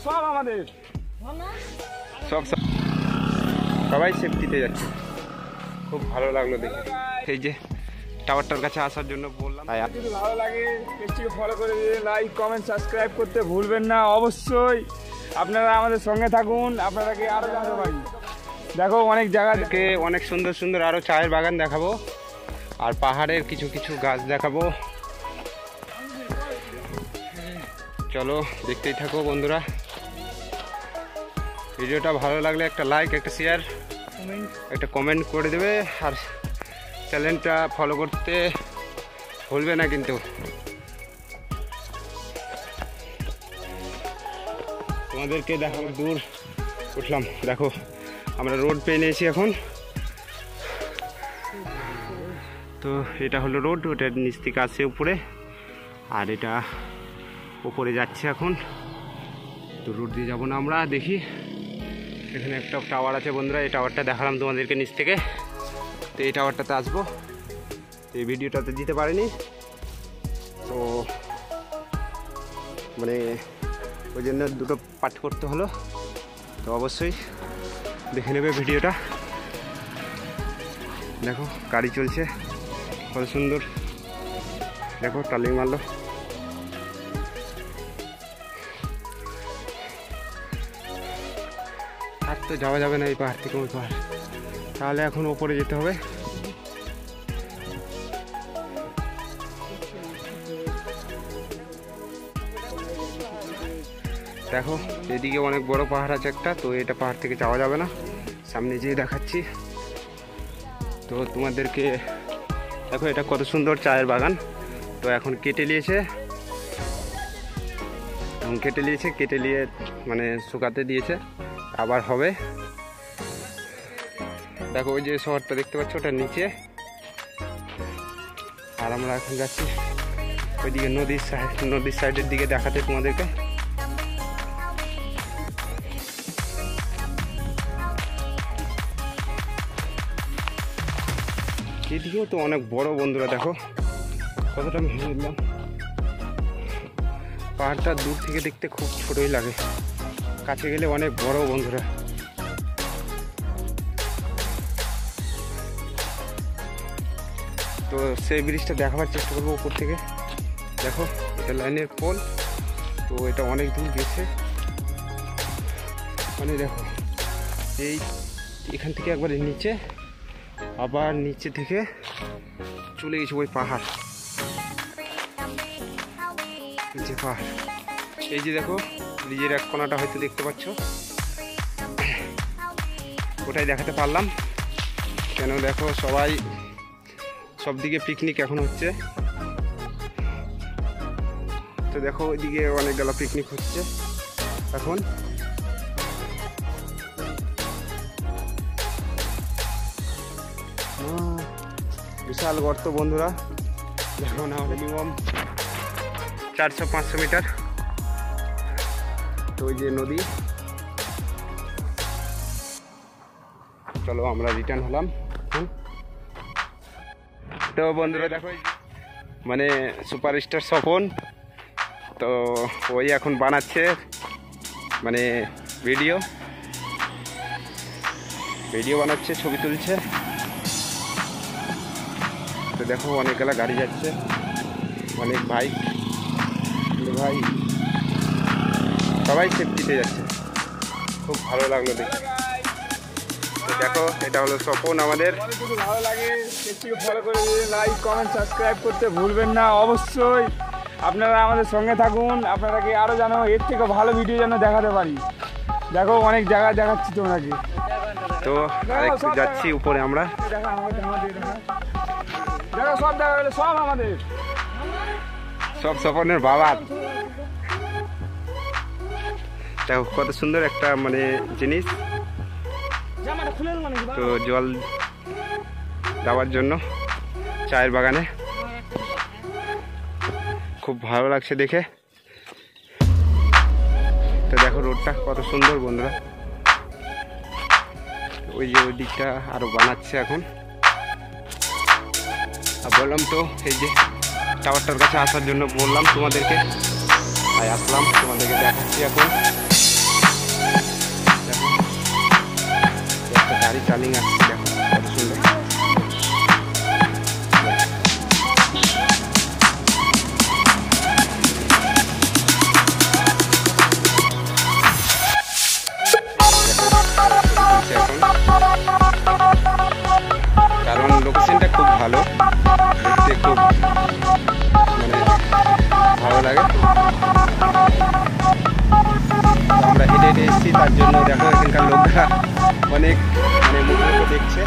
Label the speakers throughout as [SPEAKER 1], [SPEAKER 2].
[SPEAKER 1] সব আমাদের সব সবাই সেফটিতে যাচ্ছে। খুব ভালো লাগলো দেখে। এই যে টাওয়ারটার কাছে আসার জন্য বললাম, যদি ভালো লাগে পেজটিকে ফলো করে দিয়ে লাইক কমেন্ট সাবস্ক্রাইব করতে ভুলবেন না। অবশ্যই আপনারা আমাদের সঙ্গে থাকুন, আপনাদেরকে আরও জানতে পারি। দেখো অনেক জায়গা থেকে অনেক সুন্দর সুন্দর আরও চায়ের বাগান দেখাবো, আর পাহাড়ের কিছু কিছু গাছ দেখাবো। চলো দেখতেই থাকো বন্ধুরা। ভিডিওটা ভালো লাগলে একটা লাইক, একটা শেয়ার, একটা কমেন্ট করে দেবে, আর চ্যানেলটা ফলো করতে ভুলবে না কিন্তু। তোমাদেরকে দেখো দূর উঠলাম, দেখো আমরা রোড পেয়ে নিয়েছি এখন। তো এটা হলো রোড, ওটার নিচ থেকে আসছে উপরে, আর এটা উপরে যাচ্ছে এখন। তো রোড দিয়ে যাবো না আমরা, দেখি এখানে একটা টাওয়ার আছে বন্ধুরা। এই টাওয়ারটা দেখালাম তোমাদেরকে নিচ থেকে। তো এই টাওয়ারটাতে আসবো, এই ভিডিওটাতে দিতে পারিনি, তো মানে ওই জন্য দুটো পার্ট করতে হলো। তো অবশ্যই দেখে নেবে ভিডিওটা। দেখো গাড়ি চলছে কত সুন্দর, দেখো টার্নিং মারলো। আর তো যাওয়া যাবে না এই পাহাড় থেকে ওই পাহাড়, তাহলে এখন ওপরে যেতে হবে। দেখো এদিকে অনেক বড় পাহাড় আছে একটা, তো এটা পাহাড় থেকে যাওয়া যাবে না, সামনে যেয়ে দেখাচ্ছি। তো তোমাদেরকে দেখো এটা কত সুন্দর চায়ের বাগান। তো এখন কেটে নিয়েছে, কেটে নিয়ে মানে শুকাতে দিয়েছে, আবার হবে। দেখো ওই যে শহরটা দেখতে পাচ্ছ, ওটার নিচে। আর আমরা এখন যাচ্ছি ওইদিকে নদীর সাইডের দিকে দেখাতে তোমাদেরকে। এদিকেও তো অনেক বড় বন্ধুরা, দেখো কতটা মিললাম। পাহাড়টা দূর থেকে দেখতে খুব ছোটই লাগে, কাছে গেলে অনেক বড় বন্ধুরা। তো সেই ব্রিজটা দেখাবার চেষ্টা করবো উপর থেকে। দেখো এটা লাইনের পোল, তো এটা অনেক দূর গেছে। মানে দেখো এই এখান থেকে একবারে নিচে, আবার নিচে থেকে চলে গেছে ওই পাহাড়, নিচে পাহাড়। এই যে দেখো ব্রিজের এক কোনাটা হয়তো দেখতে পাচ্ছ, ওটাই দেখাতে পারলাম। কেন দেখো সবাই সব দিকে পিকনিক এখন হচ্ছে। তো দেখো ওইদিকে অনেক গেল পিকনিক হচ্ছে এখন। বিশাল গর্ত বন্ধুরা, দেখো না মিনিমাম 400-500 মিটার। তো ওই যে নদী। চলো আমরা রিটার্ন হলাম। তো বন্ধুরা দেখো মানে সুপারস্টার স্বপন, তো ওই এখন বানাচ্ছে মানে ভিডিও বানাচ্ছে, ছবি তুলছে। তো দেখো অনেকগুলা গাড়ি যাচ্ছে, অনেক বাইক, ভাই সবাই সেফটিতে যাচ্ছে। খুব ভালো লাগলো দেখে। তো দেখো এটা হলো স্বপন আমাদের। যদি ভালো লাগে পেজটিকে ফলো করে দিয়ে লাইক কমেন্ট সাবস্ক্রাইব করতে ভুলবেন না। অবশ্যই আপনারা আমাদের সঙ্গে থাকুন, আপনাদেরকে আরও যেন এর থেকে ভালো ভিডিও যেন দেখাতে পারি। দেখো অনেক জায়গা দেখাচ্ছি তোমাকে। তো আরেকটু যাচ্ছি উপরে আমরা। দেখো সব দেখা গেলে সব আমাদের, সব স্বপনের বাবা। দেখো কত সুন্দর একটা মানে জিনিস। তো জল দেওয়ার জন্য চায়ের বাগানে খুব ভালো লাগছে দেখে। তো দেখো রোডটা কত সুন্দর বন্ধুরা। ওই যে ওই দিকটা আরো বানাচ্ছে এখন। আর বললাম তো এই যে টাওয়ারটার কাছে আসার জন্য বললাম তোমাদেরকে। তাই আসলাম তোমাদেরকে দেখাচ্ছি। এখন দেখো একটা গাড়ি চালিয়ে আসছে, দেখো কত সুন্দর। কারণ লোকেশনটা খুব ভালো, দেখতে খুব মানে ভালো লাগে। আমরা হেঁটে হেঁটে এসেছি, তার জন্য দেখো এখানকার লোকরা অনেক মানে মুখে দেখছে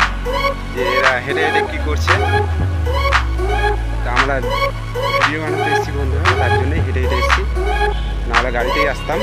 [SPEAKER 1] যে এরা হেঁটে হেঁটে কী করছে। তা আমরা ভিডিও বানাতে এসেছি বন্ধুরা, তার জন্যই হেঁটে হেঁটে এসেছি, নাহলে গাড়িতেই আসতাম।